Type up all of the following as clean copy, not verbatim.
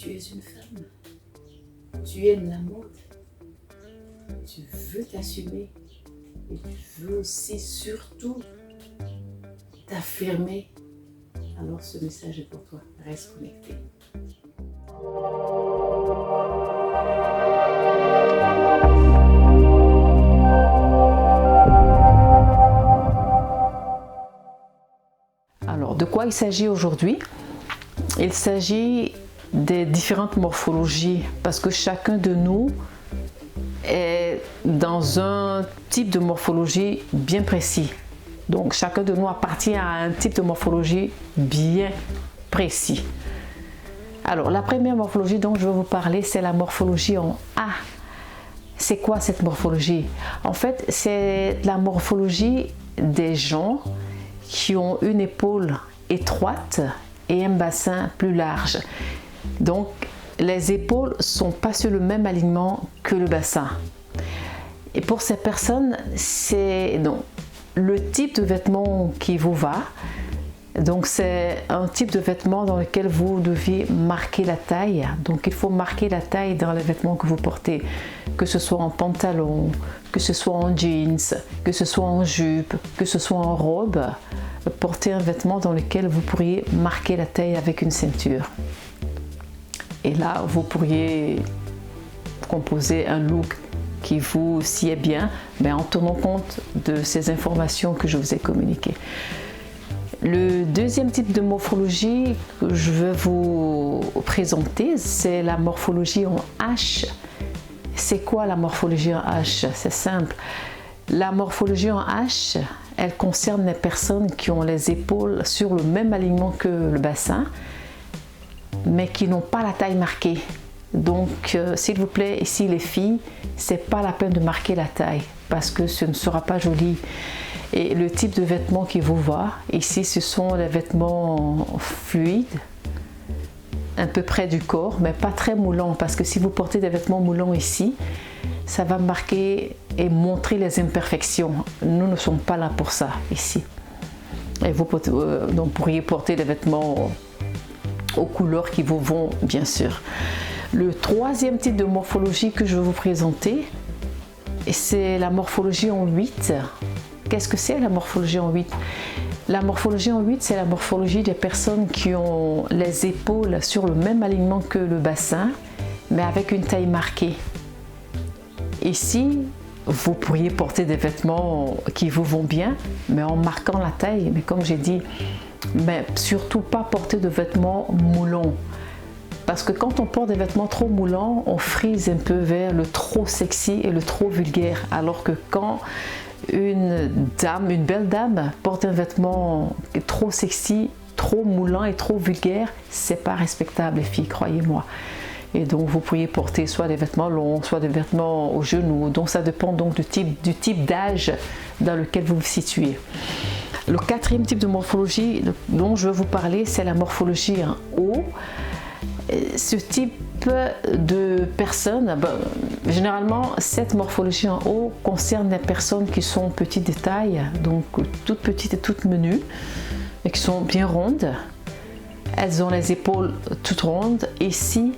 Tu es une femme. Tu aimes la mode. Tu veux t'assumer. Et tu veux aussi surtout t'affirmer. Alors ce message est pour toi. Reste connecté. Alors, de quoi il s'agit aujourd'hui? Il s'agit des différentes morphologies parce que chacun de nous est dans un type de morphologie bien précis. Donc, chacun de nous appartient à un type de morphologie bien précis. Alors, la première morphologie dont je vais vous parler, c'est la morphologie en A. C'est quoi cette morphologie? En fait, c'est la morphologie des gens qui ont une épaule étroite et un bassin plus large. Donc, les épaules ne sont pas sur le même alignement que le bassin. Et pour ces personnes, c'est le type de vêtement qui vous va. Donc, c'est un type de vêtement dans lequel vous deviez marquer la taille. Donc, il faut marquer la taille dans les vêtements que vous portez, que ce soit en pantalon, que ce soit en jeans, que ce soit en jupe, que ce soit en robe. Portez un vêtement dans lequel vous pourriez marquer la taille avec une ceinture. Et là, vous pourriez composer un look qui vous sied bien, mais en tenant compte de ces informations que je vous ai communiquées. Le deuxième type de morphologie que je vais vous présenter, c'est la morphologie en H. C'est quoi la morphologie en H? C'est simple. La morphologie en H, elle concerne les personnes qui ont les épaules sur le même alignement que le bassin, mais qui n'ont pas la taille marquée. Donc, s'il vous plaît, ici les filles, c'est pas la peine de marquer la taille parce que ce ne sera pas joli. Et le type de vêtements qui vous va, ici, ce sont les vêtements fluides, un peu près du corps, mais pas très moulants, parce que si vous portez des vêtements moulants ici, ça va marquer et montrer les imperfections. Nous ne sommes pas là pour ça ici. Et vous donc, pourriez porter des vêtements aux couleurs qui vous vont, bien sûr. Le troisième type de morphologie que je vais vous présenter, c'est la morphologie en 8. Qu'est-ce que c'est la morphologie en 8? La morphologie en 8, c'est la morphologie des personnes qui ont les épaules sur le même alignement que le bassin, mais avec une taille marquée. Ici, vous pourriez porter des vêtements qui vous vont bien, mais en marquant la taille. Mais comme j'ai dit, mais surtout pas porter de vêtements moulants. Parce que quand on porte des vêtements trop moulants, on frise un peu vers le trop sexy et le trop vulgaire. Alors que quand une belle dame porte un vêtement trop sexy, trop moulant et trop vulgaire, c'est pas respectable, les filles, croyez-moi. Et donc vous pourriez porter soit des vêtements longs, soit des vêtements aux genoux. Donc ça dépend donc du type d'âge dans lequel vous vous situez. Le quatrième type de morphologie dont je vais vous parler, c'est la morphologie en O. Ce type de personnes, généralement cette morphologie en haut concerne les personnes qui sont petites de taille, donc toutes petites et toutes menues, et qui sont bien rondes. Elles ont les épaules toutes rondes. Ici,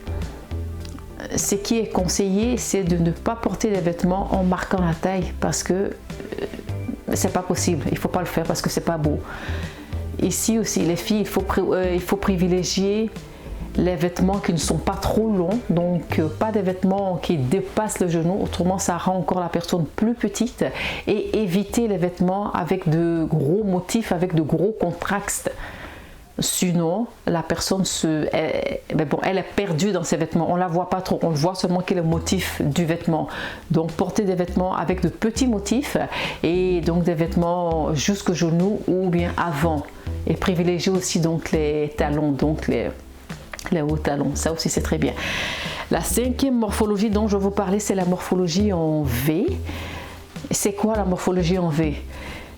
ce qui est conseillé, c'est de ne pas porter des vêtements en marquant la taille parce que c'est pas possible. Il faut pas le faire parce que c'est pas beau. Ici aussi, les filles, il faut privilégier les vêtements qui ne sont pas trop longs, donc pas des vêtements qui dépassent le genou, autrement ça rend encore la personne plus petite, et éviter les vêtements avec de gros motifs, avec de gros contrastes. Sinon, la personne elle est perdue dans ses vêtements, on la voit pas trop, on voit seulement quel est le motif du vêtement. Donc porter des vêtements avec de petits motifs et donc des vêtements jusqu'au genou ou bien avant, et privilégier aussi donc les talons, donc les hauts talons, ça aussi c'est très bien. La cinquième morphologie dont je vais vous parler, c'est la morphologie en V. C'est quoi la morphologie en V?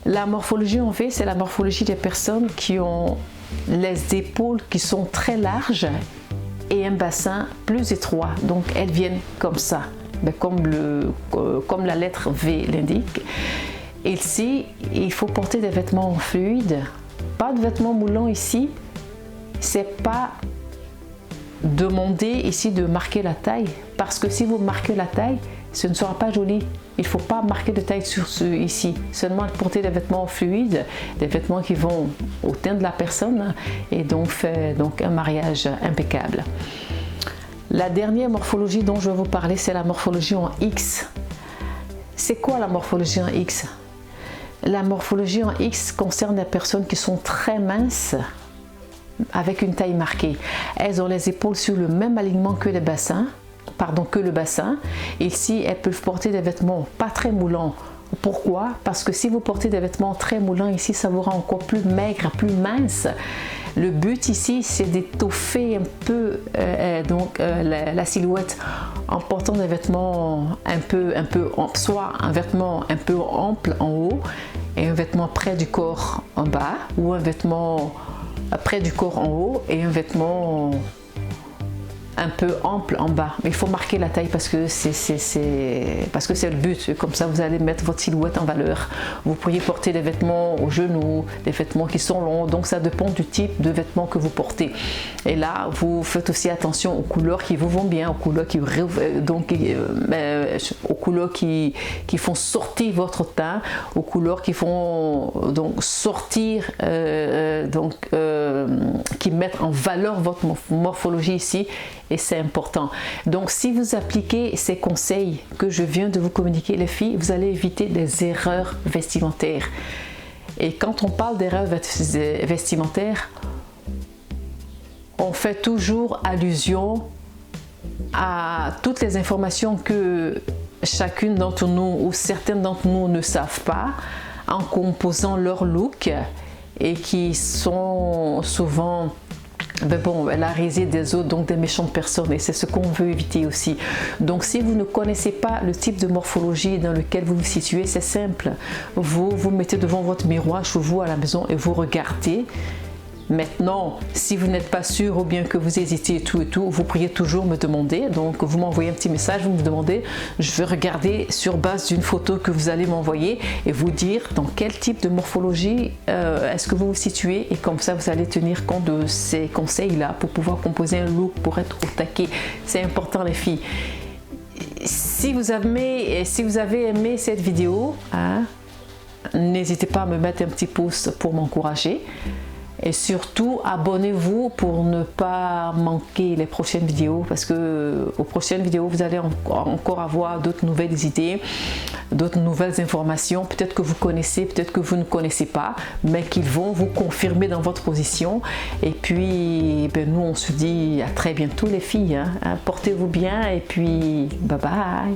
La morphologie en V, c'est la morphologie des personnes qui ont les épaules qui sont très larges et un bassin plus étroit. Donc elles viennent comme ça, comme la lettre V l'indique. Et ici, il faut porter des vêtements fluides, pas de vêtements moulants ici. C'est pas demandez ici de marquer la taille, parce que si vous marquez la taille, ce ne sera pas joli. Il ne faut pas marquer de taille sur ici, seulement porter des vêtements fluides, des vêtements qui vont au teint de la personne et donc faire un mariage impeccable. La dernière morphologie dont je vais vous parler, c'est la morphologie en X. C'est quoi la morphologie en X? La morphologie en X concerne les personnes qui sont très minces, avec une taille marquée. Elles ont les épaules sur le même alignement que le bassin. Ici, elles peuvent porter des vêtements pas très moulants. Pourquoi? Parce que si vous portez des vêtements très moulants ici, ça vous rend encore plus maigre, plus mince. Le but ici, c'est d'étoffer un peu la silhouette en portant des vêtements soit un vêtement un peu ample en haut et un vêtement près du corps en bas, ou un vêtement près du corps en haut et un vêtement un peu ample en bas. Mais il faut marquer la taille parce que c'est le but. Comme ça, vous allez mettre votre silhouette en valeur. Vous pourriez porter des vêtements aux genoux, des vêtements qui sont longs. Donc, ça dépend du type de vêtements que vous portez. Et là, vous faites aussi attention aux couleurs qui vous vont bien, aux couleurs qui font sortir votre teint, aux couleurs qui font donc sortir, qui mettent en valeur votre morphologie ici. Et c'est important. Donc, si vous appliquez ces conseils que je viens de vous communiquer, les filles, vous allez éviter des erreurs vestimentaires. Et quand on parle d'erreurs vestimentaires, on fait toujours allusion à toutes les informations que chacune d'entre nous ou certaines d'entre nous ne savent pas en composant leur look et qui sont souvent la risée des autres, donc des méchantes personnes, et c'est ce qu'on veut éviter aussi. Donc si vous ne connaissez pas le type de morphologie dans lequel vous vous situez, c'est simple, vous vous mettez devant votre miroir chez vous à la maison et vous regardez. Maintenant, si vous n'êtes pas sûr ou bien que vous hésitez et tout, vous pourriez toujours me demander. Donc, vous m'envoyez un petit message, vous me demandez, je vais regarder sur base d'une photo que vous allez m'envoyer et vous dire dans quel type de morphologie est-ce que vous vous situez. Et comme ça, vous allez tenir compte de ces conseils-là pour pouvoir composer un look, pour être au taquet. C'est important, les filles. Si vous avez aimé cette vidéo, n'hésitez pas à me mettre un petit pouce pour m'encourager. Et surtout, abonnez-vous pour ne pas manquer les prochaines vidéos, parce que aux prochaines vidéos, vous allez encore avoir d'autres nouvelles idées, d'autres nouvelles informations, peut-être que vous connaissez, peut-être que vous ne connaissez pas, mais qui vont vous confirmer dans votre position. Et puis, nous, on se dit à très bientôt les filles. Portez-vous bien et puis, bye bye.